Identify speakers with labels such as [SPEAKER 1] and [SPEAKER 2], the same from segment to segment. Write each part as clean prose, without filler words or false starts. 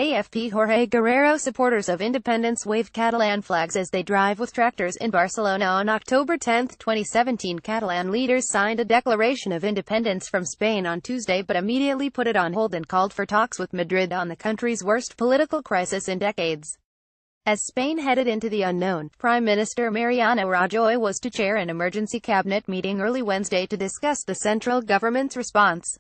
[SPEAKER 1] AFP Jorge Guerrero supporters of independence waved Catalan flags as they drive with tractors in Barcelona on October 10, 2017. Catalan leaders signed a declaration of independence from Spain on Tuesday but immediately put it on hold and called for talks with Madrid on the country's worst political crisis in decades. As Spain headed into the unknown, Prime Minister Mariano Rajoy was to chair an emergency cabinet meeting early Wednesday to discuss the central government's response.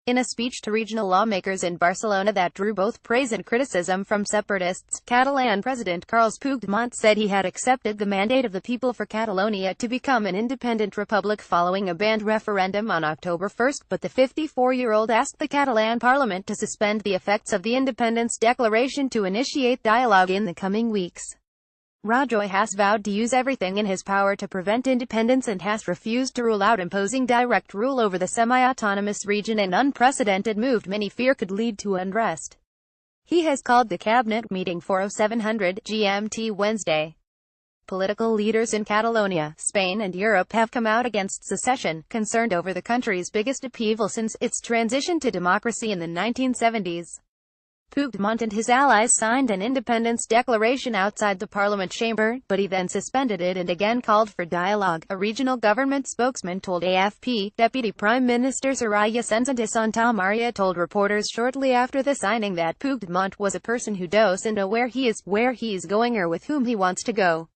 [SPEAKER 1] In a speech to regional lawmakers in Barcelona that drew both praise and criticism from separatists, Catalan President Carles Puigdemont said he had accepted the mandate of the people for Catalonia to become an independent republic following a banned referendum on October 1, but the 54-year-old asked the Catalan parliament to suspend the effects of the independence declaration to initiate dialogue in the coming weeks. Rajoy has vowed to use everything in his power to prevent independence and has refused to rule out imposing direct rule over the semi-autonomous region, an unprecedented move many fear could lead to unrest. He has called the cabinet meeting 4:07 GMT Wednesday. Political leaders in Catalonia, Spain and Europe have come out against secession, concerned over the country's biggest upheaval since its transition to democracy in the 1970s. Puigdemont and his allies signed an independence declaration outside the parliament chamber, but he then suspended it and again called for dialogue, a regional government spokesman told AFP. Deputy Prime Minister Soraya Sánchez de Santamaría told reporters shortly after the signing that Puigdemont was a person who doesn't know where he is going or with whom he wants to go.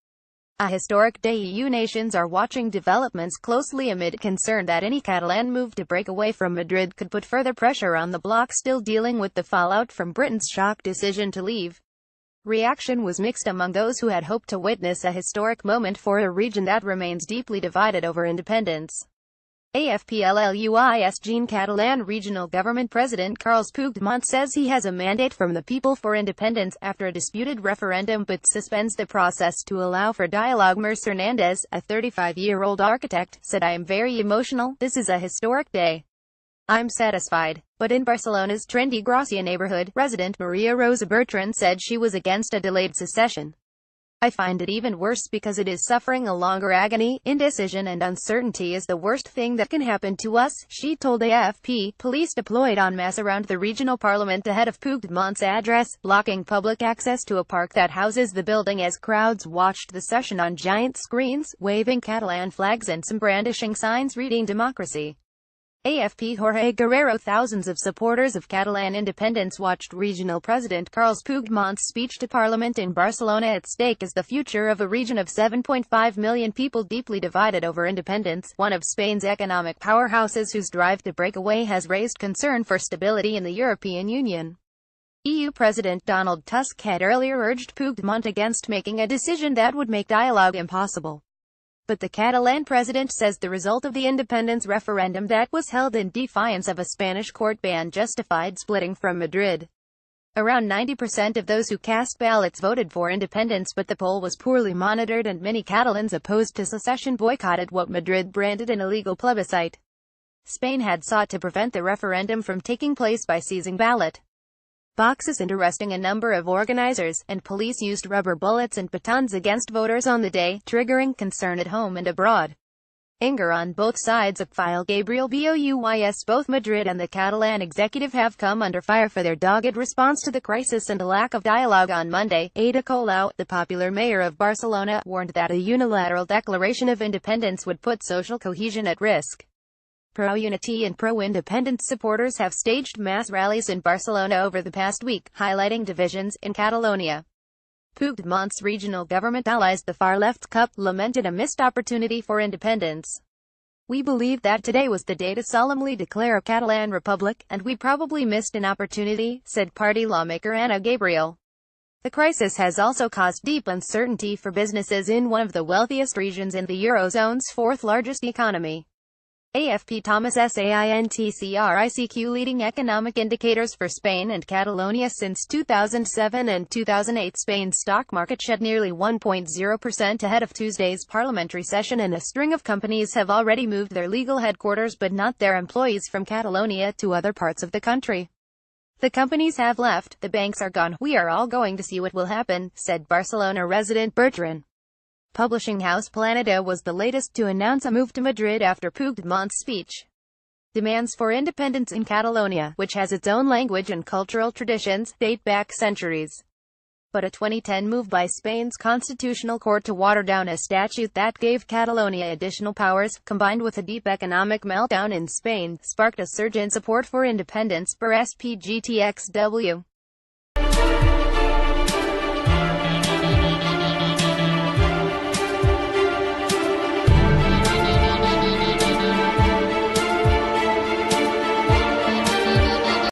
[SPEAKER 1] A historic day. EU nations are watching developments closely amid concern that any Catalan move to break away from Madrid could put further pressure on the bloc still dealing with the fallout from Britain's shock decision to leave. Reaction was mixed among those who had hoped to witness a historic moment for a region that remains deeply divided over independence. AFP Catalan Regional Government President Carles Puigdemont says he has a mandate from the people for independence after a disputed referendum but suspends the process to allow for dialogue. Merce Hernandez, a 35-year-old architect, said, "I am very emotional. This is a historic day. I'm satisfied." But in Barcelona's trendy Gracia neighborhood, resident Maria Rosa Bertran said she was against a delayed secession. "I find it even worse because it is suffering a longer agony. Indecision and uncertainty is the worst thing that can happen to us," she told AFP. Police deployed en masse around the regional parliament ahead of Puigdemont's address, blocking public access to a park that houses the building as crowds watched the session on giant screens, waving Catalan flags and some brandishing signs reading "Democracy." AFP Jorge Guerrero. Thousands of supporters of Catalan independence watched regional president Carles Puigdemont's speech to parliament in Barcelona. At stake is the future of a region of 7.5 million people deeply divided over independence, one of Spain's economic powerhouses whose drive to break away has raised concern for stability in the European Union. EU President Donald Tusk had earlier urged Puigdemont against making a decision that would make dialogue impossible. But the Catalan president says the result of the independence referendum that was held in defiance of a Spanish court ban justified splitting from Madrid. Around 90% of those who cast ballots voted for independence, but the poll was poorly monitored and many Catalans opposed to secession boycotted what Madrid branded an illegal plebiscite. Spain had sought to prevent the referendum from taking place by seizing ballot boxes and arresting a number of organizers, and police used rubber bullets and batons against voters on the day, triggering concern at home and abroad. Anger on both sides of file. Gabriel Bouyes. Both Madrid and the Catalan executive have come under fire for their dogged response to the crisis and a lack of dialogue. On Monday, Ada Colau, the popular mayor of Barcelona, warned that a unilateral declaration of independence would put social cohesion at risk. Pro-unity and pro-independence supporters have staged mass rallies in Barcelona over the past week, highlighting divisions in Catalonia. Puigdemont's regional government allies, the far-left CUP, lamented a missed opportunity for independence. "We believe that today was the day to solemnly declare a Catalan republic, and we probably missed an opportunity," said party lawmaker Ana Gabriel. The crisis has also caused deep uncertainty for businesses in one of the wealthiest regions in the Eurozone's fourth-largest economy. AFP Thomas Saintcric. Leading economic indicators for Spain and Catalonia. Since 2007 and 2008, Spain's stock market shed nearly 1.0% ahead of Tuesday's parliamentary session, and a string of companies have already moved their legal headquarters but not their employees from Catalonia to other parts of the country. "The companies have left, the banks are gone. We are all going to see what will happen," said Barcelona resident Bertran. Publishing house Planeta was the latest to announce a move to Madrid after Puigdemont's speech. Demands for independence in Catalonia, which has its own language and cultural traditions, date back centuries. But a 2010 move by Spain's Constitutional Court to water down a statute that gave Catalonia additional powers, combined with a deep economic meltdown in Spain, sparked a surge in support for independence per SPGTXW.